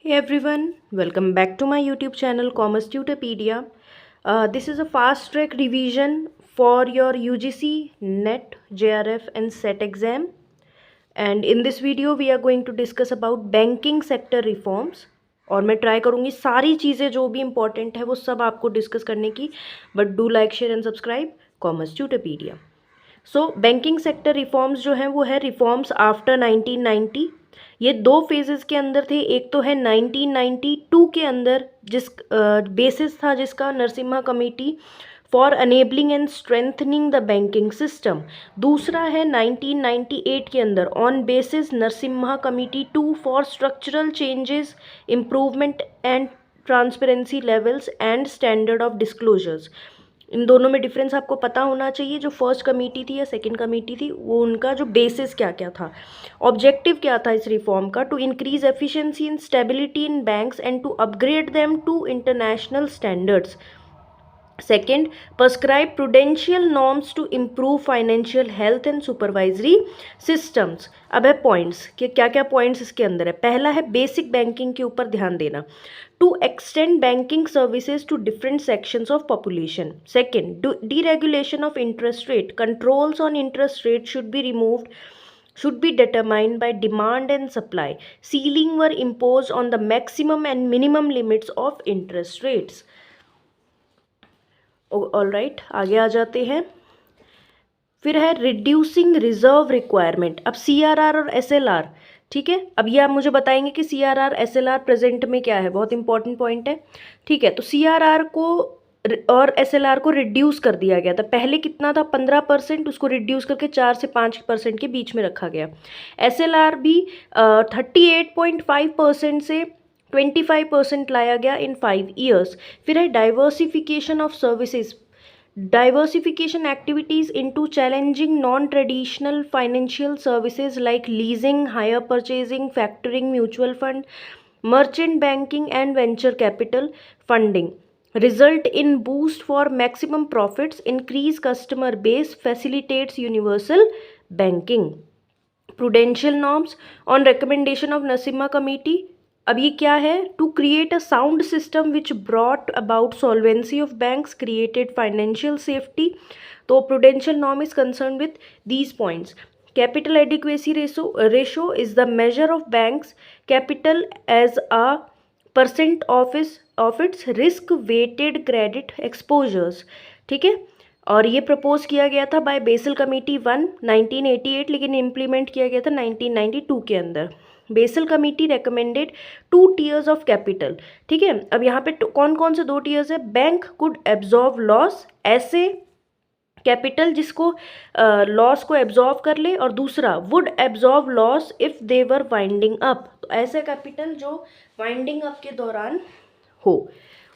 Hey everyone, welcome back to my YouTube channel Commerce Tutorpedia. This is a fast track revision for your UGC, NET, JRF and SET exam. And in this video we are going to discuss about banking sector reforms. और मैं try करूँगी सारी चीज़ें जो भी important है वो सब आपको डिस्कस करने की. But do like share and subscribe commerce Tutopedia. So banking sector reforms जो हैं वो है रिफॉर्म्स आफ्टर 1990. ये दो फेजेस के अंदर थे. एक तो है 1992 के अंदर जिस बेसिस था जिसका Narasimha committee for enabling and strengthening the banking system. दूसरा है 1998 के अंदर on basis Narasimha committee 2 for structural changes, improvement and transparency levels and standard of disclosures. इन दोनों में डिफरेंस आपको पता होना चाहिए. जो फर्स्ट कमेटी थी या सेकंड कमेटी थी वो उनका जो बेसिस क्या क्या था, ऑब्जेक्टिव क्या था इस रिफॉर्म का. To increase efficiency and stability in banks and to upgrade them to international standards. Second, prescribe prudential norms to improve financial health and supervisory systems. अब है पॉइंट्स कि क्या क्या पॉइंट्स इसके अंदर है. पहला है बेसिक बैंकिंग के ऊपर ध्यान देना. To extend banking services to different sections of population. Second, deregulation of interest rate. Controls on interest rate should be removed, should be determined by demand and supply. Ceiling were imposed on the maximum and minimum limits of interest rates. All right, आगे आ जाते हैं. फिर है reducing reserve requirement. अब CRR और SLR, ठीक है. अब ये आप मुझे बताएंगे कि CRR SLR प्रेजेंट में क्या है, बहुत इंपॉर्टेंट पॉइंट है. ठीक है, तो CRR को और SLR को रिड्यूस कर दिया गया था. पहले कितना था 15%, उसको रिड्यूस करके 4 से 5% के बीच में रखा गया. SLR भी 38.5% से 25% लाया गया इन 5 ईयर्स. फिर है diversification of services. Diversification activities into challenging non-traditional financial services like leasing, hire purchasing, factoring, mutual fund, merchant banking and venture capital funding result in boost for maximum profits, increase customer base, facilitates universal banking. Prudential norms on recommendation of Narasimha Committee. अब ये क्या है, to create a sound system which brought about solvency of banks, created financial safety. तो prudential norm is concern with these points. Capital adequacy ratio is the measure of banks capital as a percent of its risk weighted credit exposures. ठीक है, और ये propose किया गया था bye basal committee 1 1988, लेकिन implement किया गया था 1992 के अंदर. Basal committee recommended 2 tears of capital. ठीक है, अब यहाँ पे कौन कौन से 2 टीयर्स है. बैंक कुड एब्जॉर्व लॉस, ऐसे कैपिटल जिसको लॉस को एब्जॉर्व कर ले, और दूसरा would absorb loss if they were winding up. तो ऐसे कैपिटल जो वाइंडिंग अप के दौरान हो.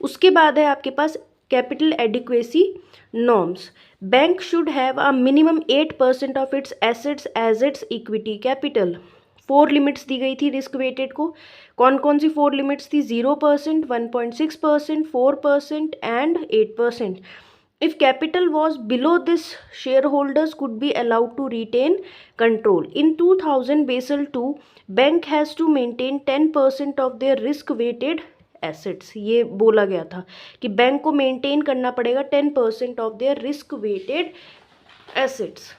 उसके बाद है आपके पास capital adequacy norms. Bank should have a minimum 8% of its assets as its equity capital. 4 limits दी गई थी रिस्क वेटेड को. कौन कौन सी 4 लिमिट्स थी. 0%, 1.6%, 4% and 8%. If capital was below this, share holders could be allowed to retain control. In 2000 Basel 2, bank has to maintain 10% of their risk weighted assets. ये बोला गया था कि बैंक को मेंटेन करना पड़ेगा 10% of their risk weighted assets.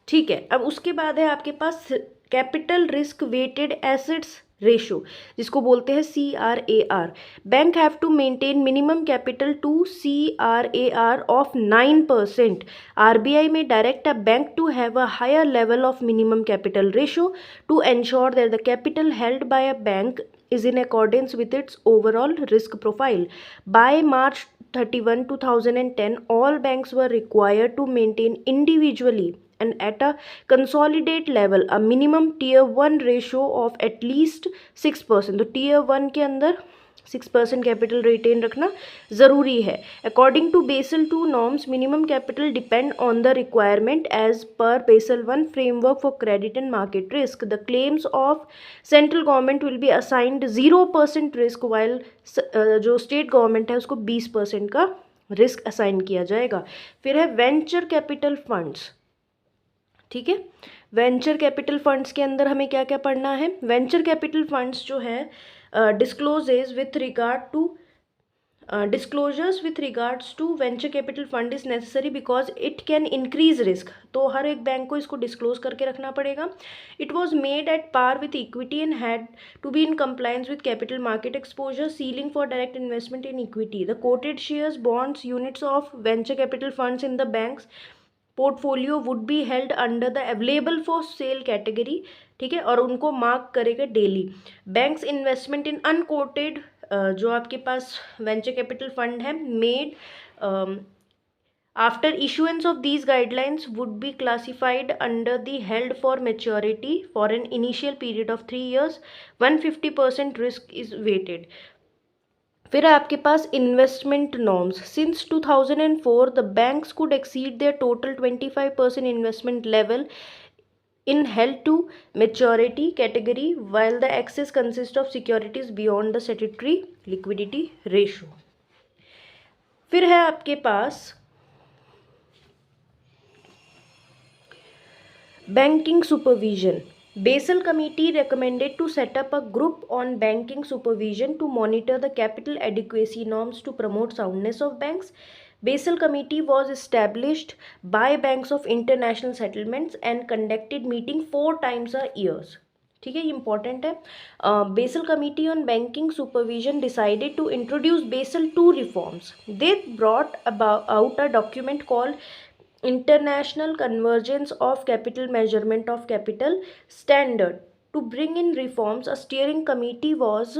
ठीक है, अब उसके बाद है आपके पास capital risk weighted assets ratio, जिसको बोलते हैं CRAR. Bank have to maintain minimum capital to CRAR of 9%. RBI may direct a bank to have a higher level of minimum capital ratio to ensure that the capital held by a bank is in accordance with its overall risk profile. By March 31, 2010, all banks were required to maintain individually and at a consolidated level a minimum tier 1 ratio of at least 6%. तो tier 1 के अंदर 6% capital retain रखना ज़रूरी है. According to Basel 2 norms, minimum capital depend on the requirement as per Basel 1 framework for credit and market risk. The claims of central government will be assigned 0% risk, while जो state government है उसको 20% का risk assign किया जाएगा. फिर है venture capital funds. ठीक है, वेंचर कैपिटल फंड्स के अंदर हमें क्या क्या पढ़ना है? वेंचर कैपिटल फंड्स जो है discloses with regard to disclosures with regards to venture capital fund is necessary because it can increase risk. तो हर एक बैंक को इसको disclose करके रखना पड़ेगा. It was made at par with equity and had to be in compliance with capital market exposure ceiling for direct investment in equity. The quoted shares, bonds, units of venture capital funds in the bank's portfolio would be held under the available for sale category. ठीक है, और उनको mark करेगा daily. Banks investment in unquoted जो आपके पास venture capital fund है made after issuance of these guidelines would be classified under the held for maturity for an initial period of 3 years. 150% risk is weighted. फिर है आपके पास investment norms. Since 2004 the banks could exceed their total 25% investment level in held to maturity category while the excess consists of securities beyond the statutory liquidity ratio. फिर है आपके पास banking supervision. Basel committee recommended to set up a group on banking supervision to monitor the capital adequacy norms to promote soundness of banks. Basel committee was established by banks of international settlements and conducted meeting 4 times a year. ठीक है, ये important है. Basel committee on banking supervision decided to introduce Basel 2 reforms. They brought out a document called International Convergence of Capital Measurement of Capital Standard. To bring in reforms, a steering committee was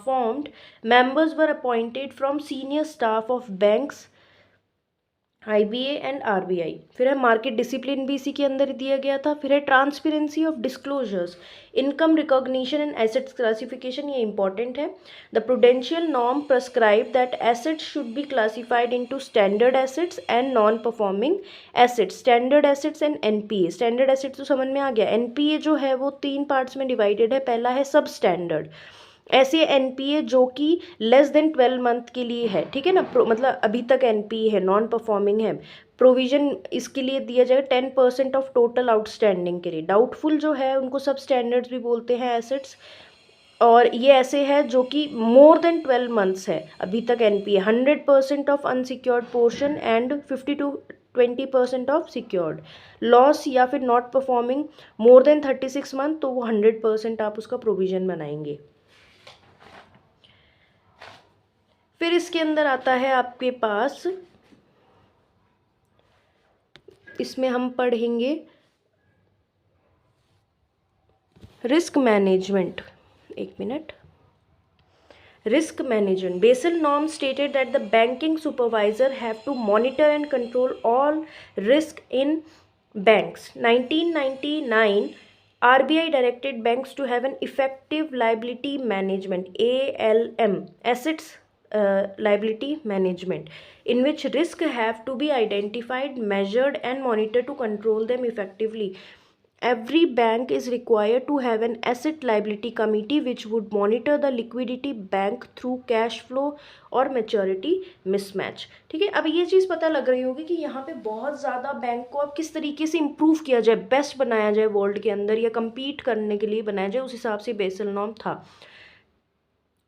formed. Members were appointed from senior staff of banks, IBA and RBI. फिर है market discipline भी इसी के अंदर दिया गया था. फिर है transparency of disclosures, income recognition and assets classification, ये इंपॉर्टेंट है. The prudential norm prescribe that assets should be classified into standard assets and non performing assets. Standard assets and NPA. Standard assets तो समझ में आ गया. NPA जो है वो 3 parts में डिवाइडेड है. पहला है सब स्टैंडर्ड. ऐसे एनपीए जो कि लेस देन 12 मंथ के लिए है. ठीक है ना, मतलब अभी तक एनपीए है, नॉन परफॉर्मिंग है. प्रोविजन इसके लिए दिया जाएगा 10% ऑफ टोटल आउटस्टैंडिंग के लिए. डाउटफुल जो है उनको सब स्टैंडर्ड्स भी बोलते हैं एसेट्स. और ये ऐसे है जो कि मोर देन 12 मंथ्स है अभी तक NPA. 100% of unsecured portion and 50 to 20% of secured. Loss या फिर not performing more than 36 month तो वो 100% आप उसका प्रोविजन बनाएंगे. फिर इसके अंदर आता है आपके पास, इसमें हम पढ़ेंगे रिस्क मैनेजमेंट. एक मिनट. Risk management. Basel norm stated that the banking supervisor have to monitor and control all risk in banks. 1999 RBI directed banks to have an effective liability management, ALM, assets liability management, in which risk have to be identified, measured and monitored to control them effectively. Every bank is required to have an asset liability committee which would monitor the liquidity bank through cash flow और maturity mismatch. ठीक है, अब ये चीज़ पता लग रही होगी कि यहाँ पे बहुत ज़्यादा बैंक को अब किस तरीके से इम्प्रूव किया जाए, बेस्ट बनाया जाए वर्ल्ड के अंदर या कम्पीट करने के लिए बनाया जाए. उस हिसाब से बेसल नॉर्म था,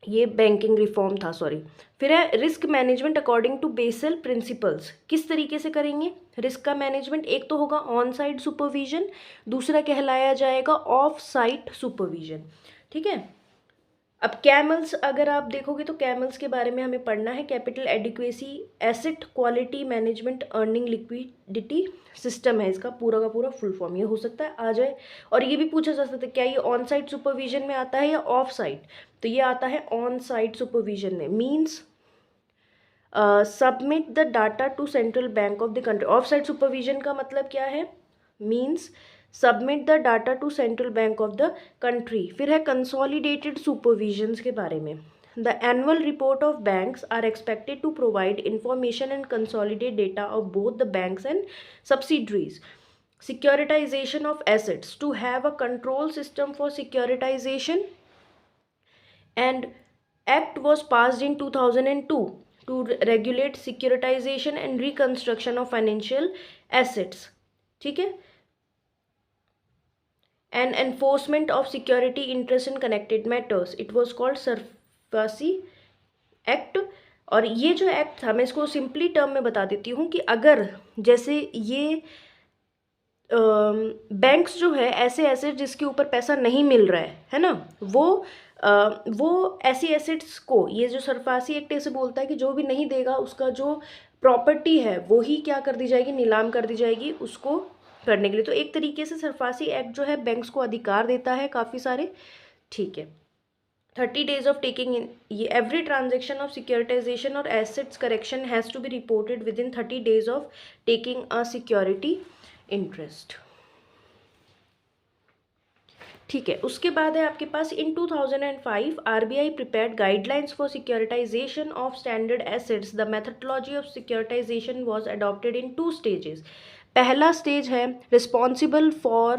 ये बैंकिंग रिफॉर्म था, सॉरी. फिर है risk management according to Basel principles. किस तरीके से करेंगे रिस्क का मैनेजमेंट? एक तो होगा ऑन साइट सुपरविजन, दूसरा कहलाया जाएगा ऑफ साइट सुपरविजन. ठीक है. अब कैमल्स अगर आप देखोगे तो कैमल्स के बारे में हमें पढ़ना है. Capital adequacy, asset quality management, earning liquidity system है इसका पूरा का पूरा फुल फॉर्म. ये हो सकता है आ जाए. और ये भी पूछा जा सकता है क्या ये ऑन साइट सुपरविजन में आता है या ऑफ साइट? तो ये आता है ऑन साइट सुपरविजन में. Means submit the data to central bank of the country. Off site supervision का मतलब क्या है? Means submit the data to central bank of the country. फिर है कंसोलिडेटेड सुपरविजन्स के बारे में. The annual report of banks are expected to provide information and consolidate data of both the banks and subsidiaries. Securitization of assets, to have a control system for securitization, and act was passed in 2002 to regulate securitization and reconstruction of financial assets. ठीक है. and enforcement of security interest in connected matters. It was called SARFAESI act. और ये जो act था, मैं इसको simply term में बता देती हूँ कि अगर जैसे ये बैंक्स जो है ऐसे एसेट जिसके ऊपर पैसा नहीं मिल रहा है ना, वो ऐसी एसेट्स को, ये जो सरफासी एक्ट ऐसे बोलता है कि जो भी नहीं देगा उसका जो प्रॉपर्टी है वो ही क्या कर दी जाएगी, नीलाम कर दी जाएगी उसको करने के लिए। तो एक तरीके से सरफासी एक्ट जो है बैंक्स को अधिकार देता है काफ़ी सारे। ठीक है, 30 days of taking in, ये every transaction of securitization or assets correction has to be reported within 30 days of taking a security interest। ठीक है, उसके बाद है आपके पास इन 2005 RBI prepared guidelines for securitization of standard assets। The methodology of securitization was adopted in 2 stages। पहला stage है responsible for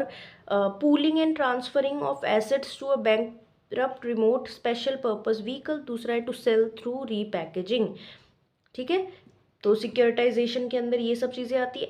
pooling and transferring of assets to a bankrupt remote special purpose vehicle। दूसरा है to sell through repackaging। ठीक है, तो securitisation के अंदर ये सब चीज़ें आती है।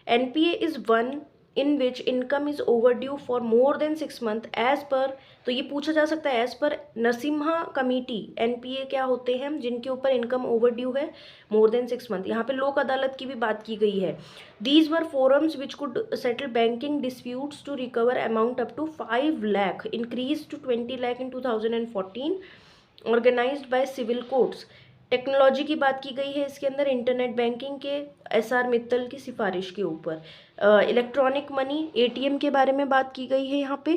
NPA is one in which income is overdue for more than 6 month as per, तो ये पूछा जा सकता है as per Narasimha committee NPA क्या होते हैं जिनके ऊपर इनकम ओवर ड्यू है मोर देन 6 मंथ। यहाँ पे लोक अदालत की भी बात की गई है। These were forums which could settle banking disputes to recover amount up to 5 lakh, increase to 20 lakh in 2014, organised by civil courts. Technology की बात की गई है इसके अंदर, इंटरनेट बैंकिंग के एसआर मित्तल की सिफारिश के ऊपर। इलेक्ट्रॉनिक मनी एटीएम के बारे में बात की गई है यहाँ पे।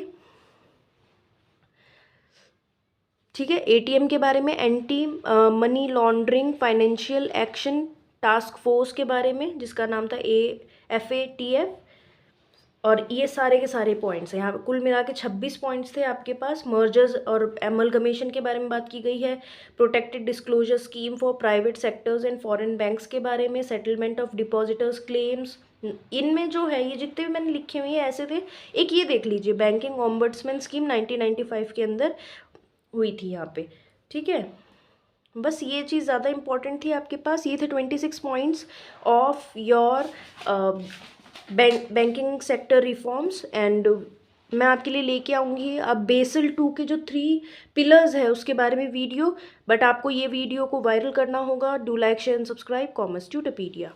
ठीक है, एटीएम के बारे में anti money laundering financial action task force के बारे में जिसका नाम था FATF। और ये सारे के सारे पॉइंट्स हैं यहाँ पे, कुल मिला के 26 पॉइंट्स थे आपके पास। मर्जर्स और एमलगमेशन के बारे में बात की गई है, protected disclosure scheme for private sectors and foreign banks के बारे में, सेटलमेंट ऑफ डिपॉजिटर्स क्लेम्स। इनमें जो है ये जितने भी मैंने लिखे हुए हैं ऐसे थे। एक ये देख लीजिए, बैंकिंग ऑम्बड्समैन स्कीम 1995 के अंदर हुई थी यहाँ पे। ठीक है, बस ये चीज़ ज़्यादा इंपॉर्टेंट थी आपके पास। ये थे 26 points of your banking sector reforms. And मैं आपके लिए लेके आऊँगी अब बेसल 2 के जो 3 पिलर्स है उसके बारे में वीडियो। बट आपको ये वीडियो को वायरल करना होगा। Do like share and subscribe commerce ट्यूटोपीडिया।